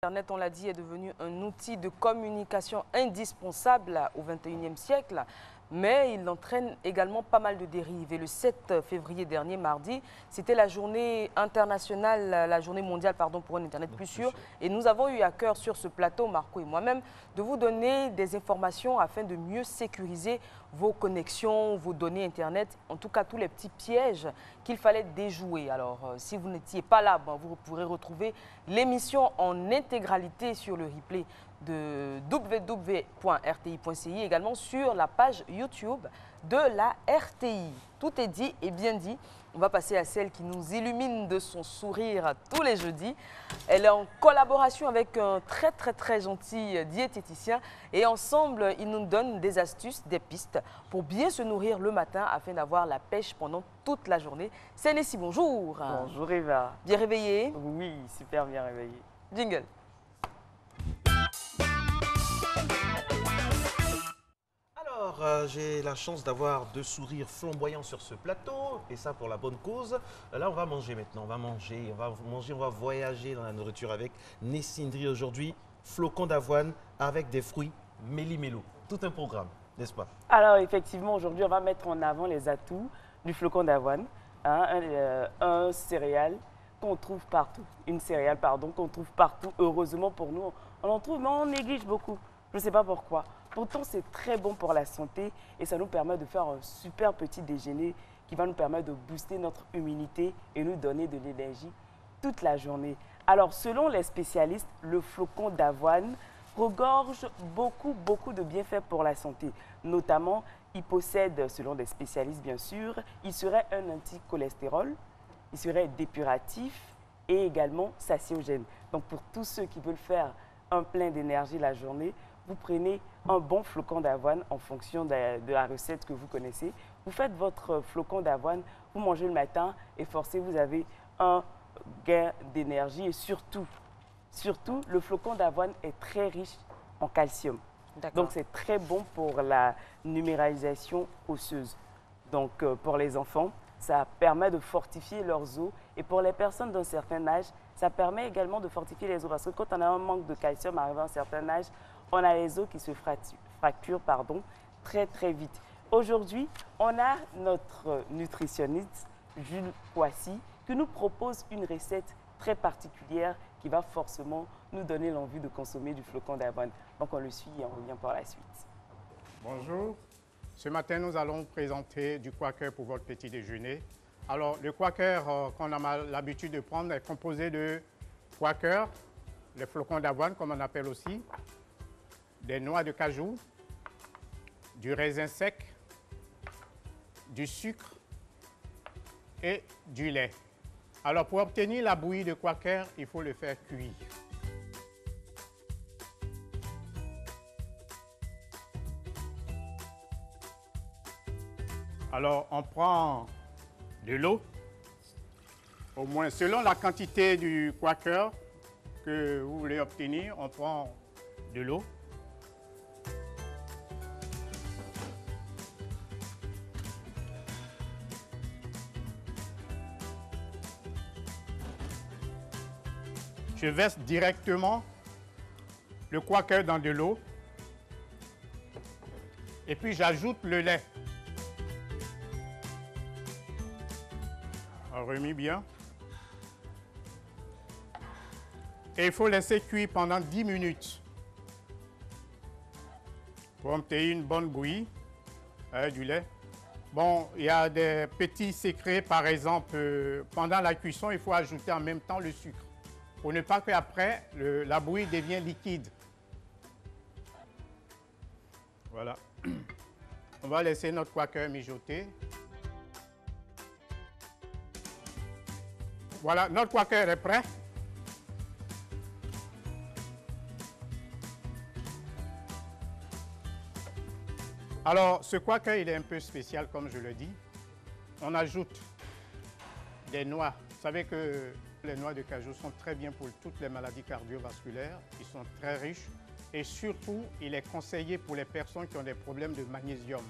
Internet, on l'a dit, est devenu un outil de communication indispensable au XXIe siècle, mais il entraîne également pas mal de dérives. Et le 7 février dernier, mardi, c'était la journée internationale, la journée mondiale pardon, pour un Internet plus sûr. Et nous avons eu à cœur sur ce plateau, Marco et moi-même, de vous donner des informations afin de mieux sécuriser vos connexions, vos données Internet, en tout cas tous les petits pièges qu'il fallait déjouer. Alors, si vous n'étiez pas là, vous pourrez retrouver l'émission en intégralité sur le replay de www.rti.ci, également sur la page YouTube de la RTI. Tout est dit et bien dit. On va passer à celle qui nous illumine de son sourire tous les jeudis. Elle est en collaboration avec un très gentil diététicien et ensemble, ils nous donnent des astuces, des pistes pour bien se nourrir le matin afin d'avoir la pêche pendant toute la journée. C'est Nessie, bonjour. Bonjour Eva. Bien réveillé? Oui, super bien réveillé. Jingle. Alors, j'ai la chance d'avoir deux sourires flamboyants sur ce plateau, et ça pour la bonne cause. Là, on va manger maintenant, on va voyager dans la nourriture avec Nessie Ndri aujourd'hui. Flocons d'avoine avec des fruits méli-mélo. Tout un programme, n'est-ce pas? Alors effectivement, aujourd'hui, on va mettre en avant les atouts du flocon d'avoine, un céréale qu'on trouve partout, une céréale, pardon, qu'on trouve partout. Heureusement pour nous, on en trouve, mais on néglige beaucoup. Je ne sais pas pourquoi. Pourtant, c'est très bon pour la santé et ça nous permet de faire un super petit déjeuner qui va nous permettre de booster notre immunité et nous donner de l'énergie toute la journée. Alors, selon les spécialistes, le flocon d'avoine regorge beaucoup de bienfaits pour la santé. Notamment, il possède, selon les spécialistes bien sûr, il serait un anticholestérol, il serait dépuratif et également satiogène. Donc, pour tous ceux qui veulent faire un plein d'énergie la journée, vous prenez un bon flocon d'avoine en fonction de la recette que vous connaissez. Vous faites votre flocon d'avoine, vous mangez le matin et forcément vous avez un gain d'énergie et surtout, le flocon d'avoine est très riche en calcium. Donc c'est très bon pour la numéralisation osseuse. Donc pour les enfants, ça permet de fortifier leurs os et pour les personnes d'un certain âge, ça permet également de fortifier les os parce que quand on a un manque de calcium arrivé à un certain âge, on a les os qui se fracturent très vite. Aujourd'hui, on a notre nutritionniste, Jules Poissy, qui nous propose une recette très particulière qui va forcément nous donner l'envie de consommer du flocon d'avoine. Donc on le suit et on revient par la suite. Bonjour. Ce matin, nous allons vous présenter du quaker pour votre petit déjeuner. Alors, le quaker qu'on a l'habitude de prendre est composé de quaker, les flocons d'avoine comme on appelle aussi, des noix de cajou, du raisin sec, du sucre et du lait. Alors pour obtenir la bouillie de quaker, il faut le faire cuire. Alors on prend de l'eau, au moins selon la quantité du quaker que vous voulez obtenir, on prend de l'eau. Je verse directement le quaker dans de l'eau et puis j'ajoute le lait. On remet bien. Et il faut laisser cuire pendant 10 minutes pour obtenir une bonne bouillie avec du lait. Bon, il y a des petits secrets, par exemple, pendant la cuisson, il faut ajouter en même temps le sucre, pour ne pas qu'après, la bouillie devienne liquide. Voilà. On va laisser notre quaker mijoter. Voilà, notre quaker est prêt. Alors, ce quaker, il est un peu spécial, comme je le dis. On ajoute des noix. Vous savez que les noix de cajou sont très bien pour toutes les maladies cardiovasculaires. Ils sont très riches et surtout, il est conseillé pour les personnes qui ont des problèmes de magnésium.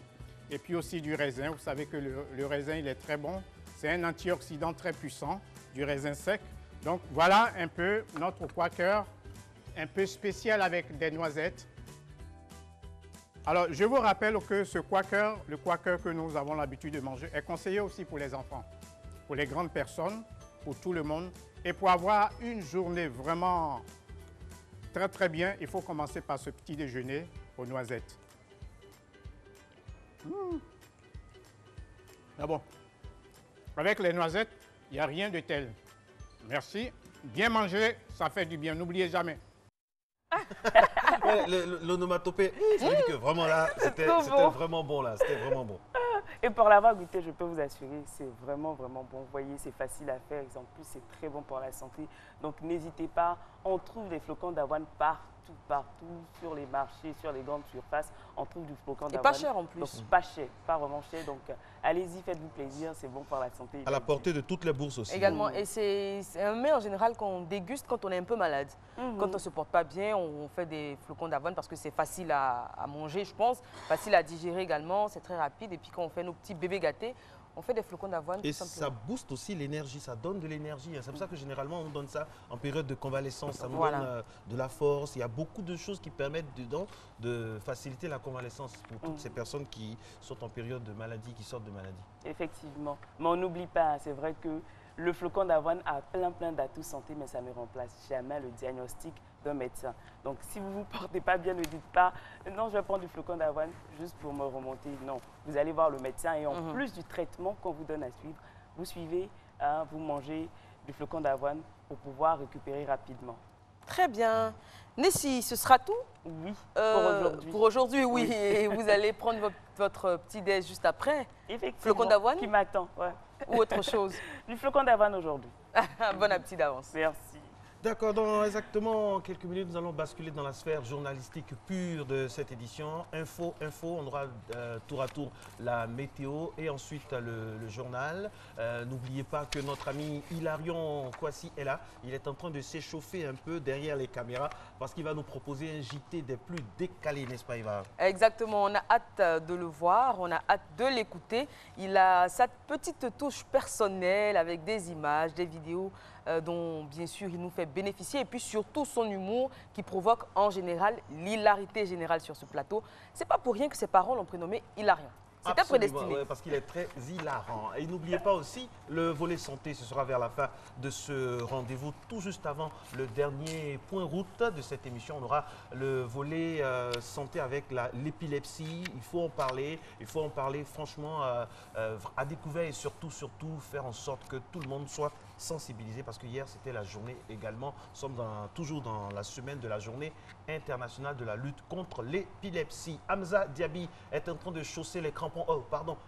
Et puis aussi du raisin. Vous savez que le raisin, il est très bon. C'est un antioxydant très puissant, du raisin sec. Donc voilà un peu notre quaker un peu spécial avec des noisettes. Alors, je vous rappelle que ce quaker, le quaker que nous avons l'habitude de manger, est conseillé aussi pour les enfants, pour les grandes personnes, pour tout le monde. Et pour avoir une journée vraiment très très bien, il faut commencer par ce petit déjeuner aux noisettes. Ah bon. Avec les noisettes, il n'y a rien de tel. Merci. Bien manger, ça fait du bien. N'oubliez jamais. Ouais, l'onomatopée, ça veut dire que vraiment là, c'était vraiment bon là, c'était vraiment bon. Et pour l'avoir goûté, je peux vous assurer, c'est vraiment, vraiment bon. Vous voyez, c'est facile à faire. En plus, c'est très bon pour la santé. Donc, n'hésitez pas. On trouve des flocons d'avoine partout, partout, sur les marchés, sur les grandes surfaces. On trouve du flocon d'avoine. Et pas cher en plus. Donc, pas cher, pas vraiment cher. Donc, allez-y, faites-vous plaisir. C'est bon pour la santé. À la portée de toutes les bourses aussi. Également, et c'est un mets en général qu'on déguste quand on est un peu malade. Quand on ne se porte pas bien, on fait des flocons d'avoine parce que c'est facile à manger, je pense. Facile à digérer également, c'est très rapide. Et puis quand on fait nos petits bébés gâtés, on fait des flocons d'avoine. Et ça booste aussi l'énergie, ça donne de l'énergie. C'est pour ça que généralement on donne ça en période de convalescence. Ça nous donne de la force. Il y a beaucoup de choses qui permettent dedans de faciliter la convalescence pour toutes ces personnes qui sont en période de maladie, qui sortent de maladie. Effectivement. Mais on n'oublie pas, c'est vrai que le flocon d'avoine a plein d'atouts santé, mais ça ne remplace jamais le diagnostic d'un médecin. Donc, si vous ne vous portez pas bien, ne dites pas « Non, je vais prendre du flocon d'avoine juste pour me remonter ». Non, vous allez voir le médecin et en plus du traitement qu'on vous donne à suivre, vous suivez, vous mangez du flocon d'avoine pour pouvoir récupérer rapidement. Très bien. Nessie, ce sera tout? Oui, pour aujourd'hui. Pour aujourd'hui, oui. Et vous allez prendre votre petit déj juste après? Effectivement. Flocon d'avoine? Qui m'attend, ouais. Ou autre chose? Du flocon d'avoine aujourd'hui. Bon appétit d'avance. Merci. D'accord, dans exactement quelques minutes, nous allons basculer dans la sphère journalistique pure de cette édition. Info, on aura tour à tour la météo et ensuite le journal. N'oubliez pas que notre ami Hilarion Kouassi est là. Il est en train de s'échauffer un peu derrière les caméras parce qu'il va nous proposer un JT des plus décalés, n'est-ce pas, Ivar? Exactement, on a hâte de le voir, on a hâte de l'écouter. Il a sa petite touche personnelle avec des images, des vidéos dont bien sûr il nous fait bénéficier et puis surtout son humour qui provoque en général l'hilarité générale sur ce plateau. C'est pas pour rien que ses parents l'ont prénommé Hilarion. C'était prédestiné. Ouais, parce qu'il est très hilarant. Et n'oubliez pas aussi le volet santé, ce sera vers la fin de ce rendez-vous. Tout juste avant le dernier point route de cette émission, on aura le volet santé avec l'épilepsie. Il faut en parler franchement à découvert et surtout faire en sorte que tout le monde soit sensibilisé parce que hier c'était la journée également. Nous sommes toujours dans la semaine de la journée internationale de la lutte contre l'épilepsie. Hamza Diaby est en train de chausser les crampons,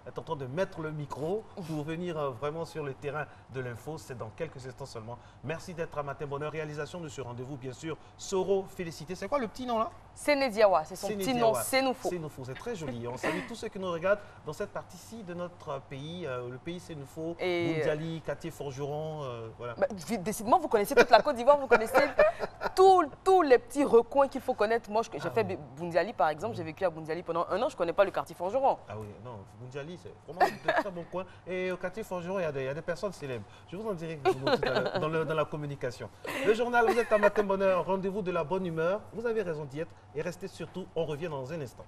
est en train de mettre le micro pour venir vraiment sur le terrain de l'info. C'est dans quelques instants seulement. Merci d'être à Matin Bonheur. Réalisation de ce rendez-vous, bien sûr. Soro, félicité. C'est quoi le petit nom là? Sénédiawa, c'est son petit nom, Sénoufo. Sénoufo, c'est très joli. On salue tous ceux qui nous regardent dans cette partie-ci de notre pays, le pays Sénoufo, Boundiali, Quartier-Forgeron, voilà. Bah, décidément, vous connaissez toute la Côte d'Ivoire, vous connaissez tous les petits recoins qu'il faut connaître. Moi, j'ai fait Boundiali, par exemple, j'ai vécu à Boundiali pendant 1 an, je ne connais pas le Quartier-Forgeron. Ah oui, non, Boundiali, c'est vraiment de très bons coins. Et au Quartier-Forgeron, il y a des personnes célèbres. Je vous en dirai tout à l'heure dans la communication. Le journal, vous êtes à Matin Bonheur, rendez-vous de la bonne humeur. Vous avez raison d'y être. Et restez surtout, on revient dans un instant.